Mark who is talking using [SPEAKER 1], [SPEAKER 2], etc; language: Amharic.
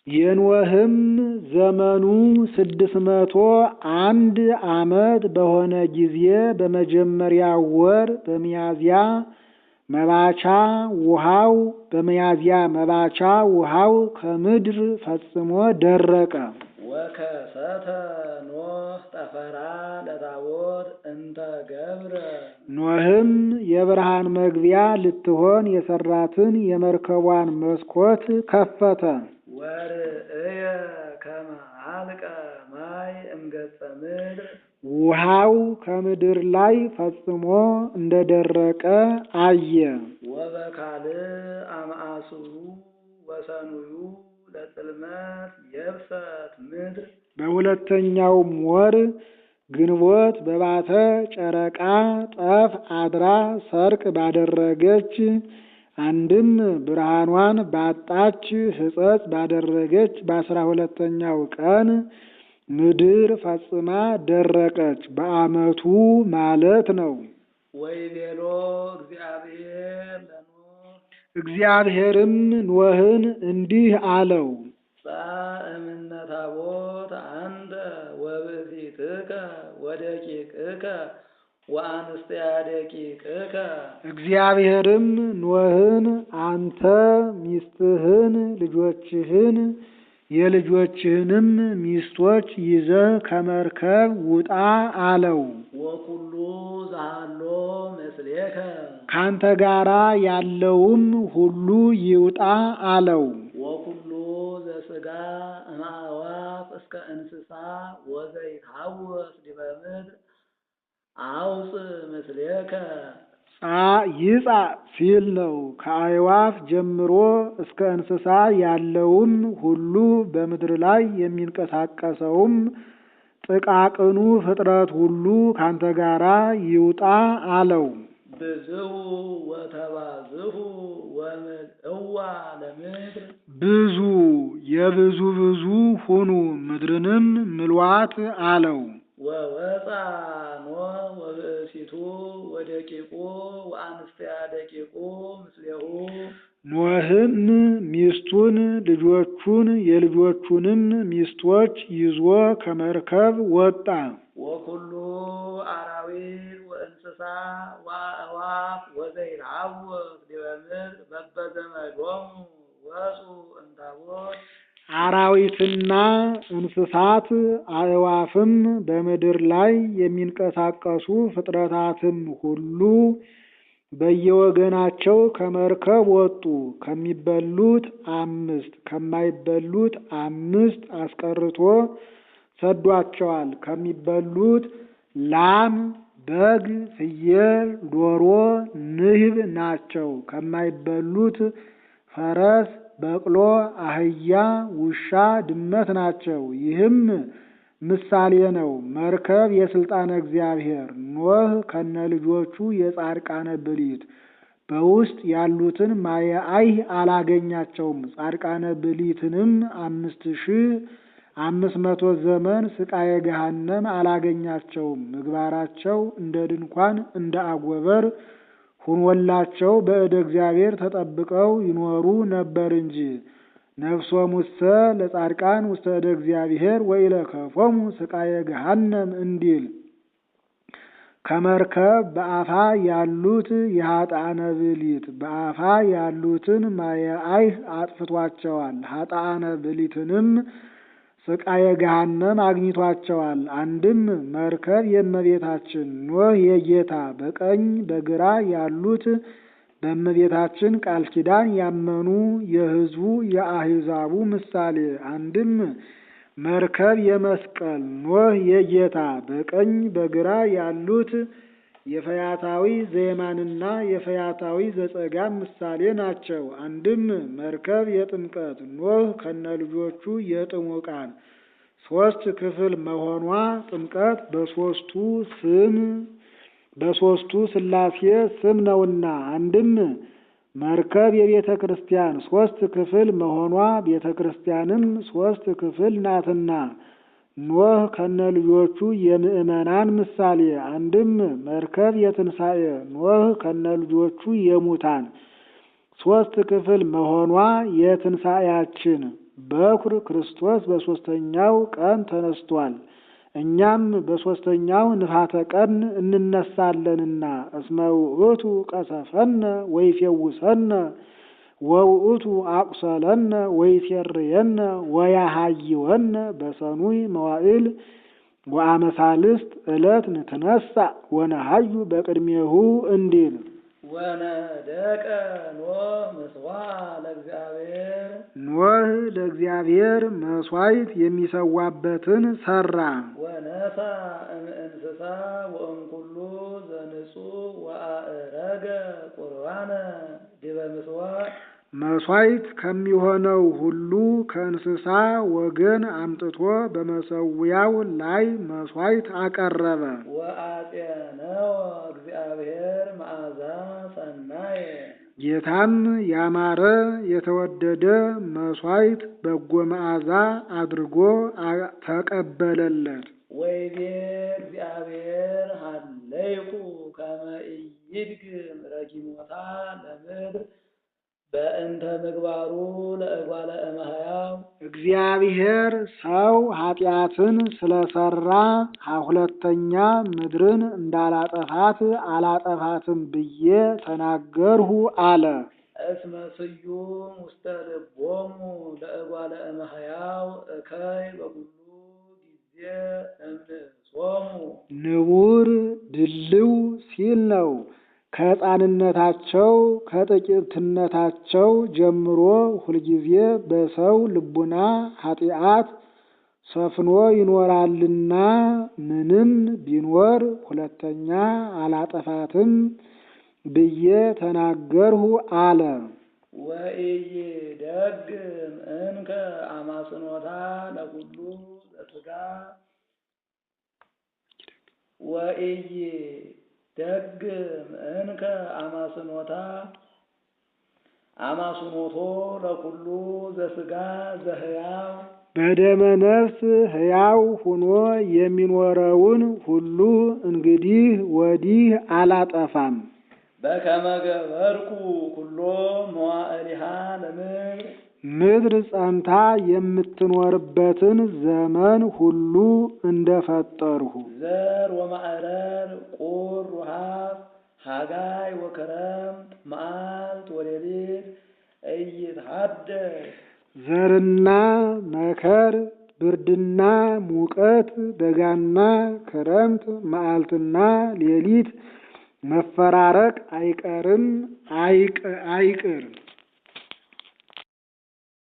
[SPEAKER 1] የኖህም ዘመኑ 601 ዓመት በሆነ ጊዜ በመጀመሪያው ወር በሚያዝያ መባቻ ውሃው ከምድር ፈጽሞ ደረቀ።
[SPEAKER 2] ወከሰተ ኖህ ጠፈራ ለታቦት እንተ ገብረ
[SPEAKER 1] ኖህም የብርሃን መግቢያ ልትሆን የሰራትን የመርከቧን መስኮት ከፈተ።
[SPEAKER 2] ወርእየ ከመ አልቀ ማይ እምገጸ ምድር
[SPEAKER 1] ውሃው ከምድር ላይ ፈጽሞ እንደደረቀ አየ።
[SPEAKER 2] ወበካልእ አምአስሩ ወሰኑዩ ለጽልመት የብሰት ምድር
[SPEAKER 1] በሁለተኛውም ወር ግንቦት በባተ ጨረቃ ጠፍ አድራ ሰርቅ ባደረገች አንድም ብርሃኗን ባጣች ሕጸጽ ባደረገች በ12ኛው ቀን ምድር ፈጽማ ደረቀች። በዓመቱ ማለት ነው።
[SPEAKER 2] ወይቤሎ እግዚአብሔር ለኖህ
[SPEAKER 1] እግዚአብሔርም ኖህን እንዲህ አለው።
[SPEAKER 2] እምነ ታቦት አንተ ወብእሲትከ ወደቂቅከ ወአንስቲያ ደቂቅከ
[SPEAKER 1] እግዚአብሔርም ኖህን አንተ ሚስትህን ልጆችህን የልጆችህንም ሚስቶች ይዘህ ከመርከብ ውጣ አለው።
[SPEAKER 2] ወኩሉ ዛሃሎ ምስሌከ
[SPEAKER 1] ካንተ ጋራ ያለውም ሁሉ ይውጣ አለው።
[SPEAKER 2] ወኩሉ ዘሥጋ እምአዕዋፍ እስከ እንስሳ ወዘይትሐወስ ዲበ ምድር አውፅእ ምስሌከ
[SPEAKER 1] ይጻ ሲል ነው። ከአዕዋፍ ጀምሮ እስከ እንስሳ ያለውም ሁሉ በምድር ላይ የሚንቀሳቀሰውም ጥቃቅኑ ፍጥረት ሁሉ ካንተ ጋራ ይውጣ አለው።
[SPEAKER 2] ብዝሑ ወተባዝሑ ወምልእዋ ለምድር
[SPEAKER 1] ብዙ የብዙ ብዙ ሁኑ ምድርንም ምልዋት አለው።
[SPEAKER 2] ወወፃ ኖህ ወብእሲቱ ወደቂቁ ወአንስቲያ ደቂቁ ምስሌሁ
[SPEAKER 1] ኖህም ሚስቱን ልጆቹን የልጆቹንም ሚስቶች ይዞ ከመርከብ ወጣ።
[SPEAKER 2] ወኩሉ አራዊት ወእንስሳ ወአዕዋፍ ወዘይትሐወስ ዲበ ምድር በበዘመዶሙ ወፁ እምታቦት
[SPEAKER 1] አራዊትና እንስሳት አዕዋፍም በምድር ላይ የሚንቀሳቀሱ ፍጥረታትም ሁሉ በየወገናቸው ከመርከብ ወጡ። ከሚበሉት 5 ከማይበሉት 5 አስቀርቶ ሰዷቸዋል። ከሚበሉት ላም፣ በግ፣ ፍየል፣ ዶሮ፣ ንህብ ናቸው። ከማይበሉት ፈረስ፣ በቅሎ፣ አህያ፣ ውሻ፣ ድመት ናቸው። ይህም ምሳሌ ነው። መርከብ የስልጣነ እግዚአብሔር ኖህ ከነልጆቹ የጻድቃነ ብሊት በውስጥ ያሉትን ማየአይህ አላገኛቸውም። ጻድቃነ ብሊትንም 5500 ዘመን ስቃየ ገሃነም አላገኛቸውም። ምግባራቸው እንደ ድንኳን እንደ አጎበር ሁኖላቸው በእደ እግዚአብሔር ተጠብቀው ይኖሩ ነበር እንጂ። ነፍሶሙሰ ለጻድቃን ውስተ እደ እግዚአብሔር ወኢለከፎሙ ስቃየ ገሃነም እንዲል ከመርከብ በአፋ ያሉት የኃጥአነ ብሊት በአፋ ያሉትን ማየአይህ አጥፍቷቸዋል። ኃጥአነ ብሊትንም ስቃየ ገሃነም አግኝቷቸዋል። አንድም መርከብ የእመቤታችን ኖህ የጌታ በቀኝ በግራ ያሉት በእመቤታችን ቃል ኪዳን ያመኑ የሕዝቡ የአሕዛቡ ምሳሌ። አንድም መርከብ የመስቀል ኖህ የጌታ በቀኝ በግራ ያሉት የፈያታዊ ዘየማንና የፈያታዊ ዘጸጋም ምሳሌ ናቸው። አንድም መርከብ የጥምቀት ኖህ ከነልጆቹ የጥሙቃን 3 ክፍል መሆኗ ጥምቀት በሦስቱ ሥላሴ ስም ነውና። አንድም መርከብ የቤተ ክርስቲያን 3 ክፍል መሆኗ ቤተ ክርስቲያንም 3 ክፍል ናትና። ኖህ ከነልጆቹ የምእመናን ምሳሌ። አንድም መርከብ የትንሣኤ ኖህ ከነልጆቹ የሙታን 3 ክፍል መሆኗ የትንሣኤያችን በኩር ክርስቶስ በሦስተኛው ቀን ተነስቷል። እኛም በሦስተኛው ንፋተ ቀን እንነሳለንና እስመ ውእቱ ቀሰፈነ ወይፌውሰነ ወውእቱ አቁሰለነ ወይሴርየነ ወያሃይወነ በሰኑይ መዋዕል ወአመሳልስት ዕለት ንትነሳ ወነሃዩ በቅድሜሁ እንዲል
[SPEAKER 2] ወነደቀ ኖህ ምስዋዕ ለእግዚአብሔር
[SPEAKER 1] ኖህ ለእግዚአብሔር መሥዋዕት የሚሰዋበትን ሠራ።
[SPEAKER 2] ወነሣ እምእንስሳ ወእምኩሉ ዘንጹሕ ወአእረገ ቁርባነ ዲበ ምስዋዕ
[SPEAKER 1] መሥዋዕት ከሚሆነው ሁሉ ከእንስሳ ወገን አምጥቶ በመሠዊያው ላይ መሥዋዕት አቀረበ።
[SPEAKER 2] ወአጼነወ እግዚአብሔር መዓዛ ሰናየ
[SPEAKER 1] ጌታም ያማረ የተወደደ መሥዋዕት በጎ መዓዛ አድርጎ ተቀበለለት።
[SPEAKER 2] ወይቤ እግዚአብሔር ሀለይኩ ከመ ኢይድግም ረጊሞታ ለምድር በእንተ ምግባሩ ለእጓለ እመሕያው
[SPEAKER 1] እግዚአብሔር ሰው ኃጢአትን ስለሰራ ሁለተኛ ምድርን እንዳላጠፋት አላጠፋትም ብዬ ተናገርሁ አለ።
[SPEAKER 2] እስመ ስዩም ውስተ ልቦሙ ለእጓለ እመሕያው እከይ በኩሉ ጊዜ እምንእሶሙ
[SPEAKER 1] ንቡር ድልው ሲል ነው። ከሕፃንነታቸው ከጥቂትነታቸው ጀምሮ ሁልጊዜ በሰው ልቡና ኃጢአት ሰፍኖ ይኖራልና ምንም ቢኖር ሁለተኛ አላጠፋትም ብዬ ተናገርሁ አለ።
[SPEAKER 2] ወኢይደግም እንከ አማስኖታ ለኩሉ ዘሥጋ ደግም እንከ አማስኖቶ ለኩሉ ዘሥጋ ዘሕያው
[SPEAKER 1] በደመ ነፍስ ሕያው ሁኖ የሚኖረውን ሁሉ እንግዲህ ወዲህ አላጠፋም።
[SPEAKER 2] በከመ ገበርኩ ኩሎ መዋዕሊሃ ለምድር
[SPEAKER 1] ምድር ጸንታ የምትኖርበትን ዘመን ሁሉ እንደፈጠርሁ
[SPEAKER 2] ዘር ወማዕረር ቁር ውሃብ ሐጋይ ወክረምት መዓልት ወሌሊት ኢይትሐደስ
[SPEAKER 1] ዘርና መከር ብርድና ሙቀት በጋና ክረምት መዓልትና ሌሊት መፈራረቅ አይቅር